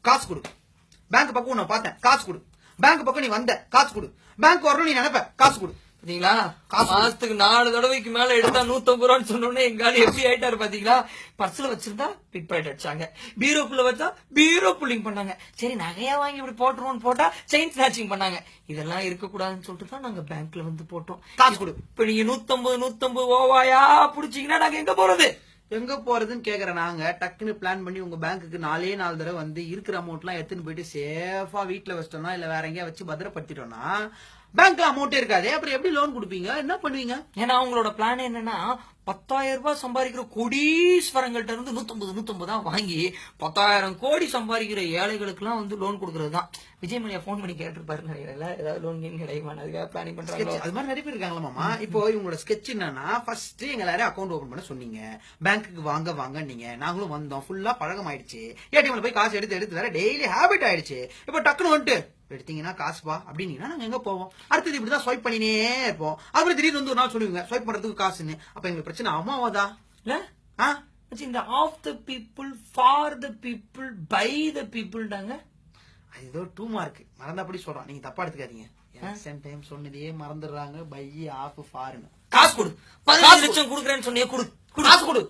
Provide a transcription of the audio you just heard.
காசு கொடு. பேங்க் பக்கம் உன்னை பார்த்தேன், காசு கொடு. பேங்க் பக்கம் நீ வந்த, காசு கொடு. பேங்க் வரணும் நீ நினைப்ப, காசு கொடு. பாத்தீங்களா, மாசத்துக்கு 4 தடவைக்கு மேல எடுத்தா 150 ரூபான்னு சொன்னோன்னே எங்காலும் எப்படி ஆயிட்டாரு பாத்தீங்களா. பர்ஸ்ல வச்சிருந்தா பிக் பாக்கெட் அடிச்சாங்க, பீரோக்குள்ள வச்சா பீரோ புல்லிங் பண்ணாங்க. சரி நகையா வாங்கி இப்படி போட்டுருவோம்னு போட்டா செயின் ஸ்நாச்சிங் பண்ணாங்க. இதெல்லாம் இருக்கக்கூடாதுன்னு சொல்லிட்டு தான் நாங்க பேங்க்ல வந்து போட்டோம். காசு கொடு. இப்ப நீங்க 150 ஓவாயா புடிச்சீங்கன்னா நாங்க எங்க போறது? எங்க போறதுன்னு கேக்குற நாங்க டக்குன்னு பிளான் பண்ணி உங்க பேங்க்குக்கு 4 தடவை வந்து இருக்கிற அமௌண்ட் எல்லாம் எடுத்துன்னு போயிட்டு சேஃபா வீட்டுல வச்சிட்டோம்னா இல்ல வேற எங்கேயா வச்சு பத்திரப்படுத்திட்டோம்னா பேங்க்ல அமௌண்ட் இருக்காது. அப்புறம் எப்படி லோன் கொடுப்பீங்க, என்ன பண்ணுவீங்க? ஏன்னா அவங்களோட பிளான் என்னன்னா 10,000 ரூபாய் சம்பாதிக்கிற கோடீஸ்வரங்கள்ட்ட இருந்து 150 தான் வாங்கி 10,000 கோடி சம்பாதிக்கிற ஏழைகளுக்கு எல்லாம் வந்து லோன் கொடுக்கறது தான். விஜய் மணியா போன் பண்ணி கேட்டுருப்பாரு நினைக்கிறேன், ஏதாவது லோன் கிடைக்குமா, அதுக்காக பிளானிங் பண்றாங்க. அது மாதிரி நிறைய பேர் இருக்காங்களா மாமா. இப்போ இவங்களோட ஸ்கெட்ச் என்னன்னா, ஃபர்ஸ்ட் எங்க எல்லாரும் அக்கௌண்ட் ஓபன் பண்ண சொன்னீங்க, பேங்க்குக்கு வாங்க நீங்க, நாங்களும் வந்தோம், ஃபுல்லா பழகம் ஆயிடுச்சு, ஏடிஎம்ல போய் காசு எடுத்து வேற டெய்லி ஹேபிட் ஆயிடுச்சு. இப்போ டக்குன்னு வந்துட்டு எடுத்தீங்கன்னா காசுப்பா அப்படின்னீங்கன்னா நாங்க எங்க போவோம்? அடுத்தது இப்படிதான் ஸ்வைப் பண்ணினே இருப்போம். அப்புறம் திடீர்னு வந்து ஒரு நாள் சொல்லுவீங்க ஸ்வைப் பண்றதுக்கு காசுன்னு. அப்ப எங்களுக்கு பிரச்சனை அம்மாவாதா இல்ல? இந்த of the people for the people by the பீப்புள்டாங்க. அது ஏதோ 2 மார்க் மறந்தா அப்படி சொல்றான், நீங்க தப்பா எடுத்துக்காதீங்க. செகண்ட் டைம் சொன்னதையே மறந்துடுறாங்க. பை ஆஃப் ஃபார்னு. காசு கொடு. 15 லட்சம் கொடுக்குறேன்னு சொன்னியே, கொடு. காசு கொடு.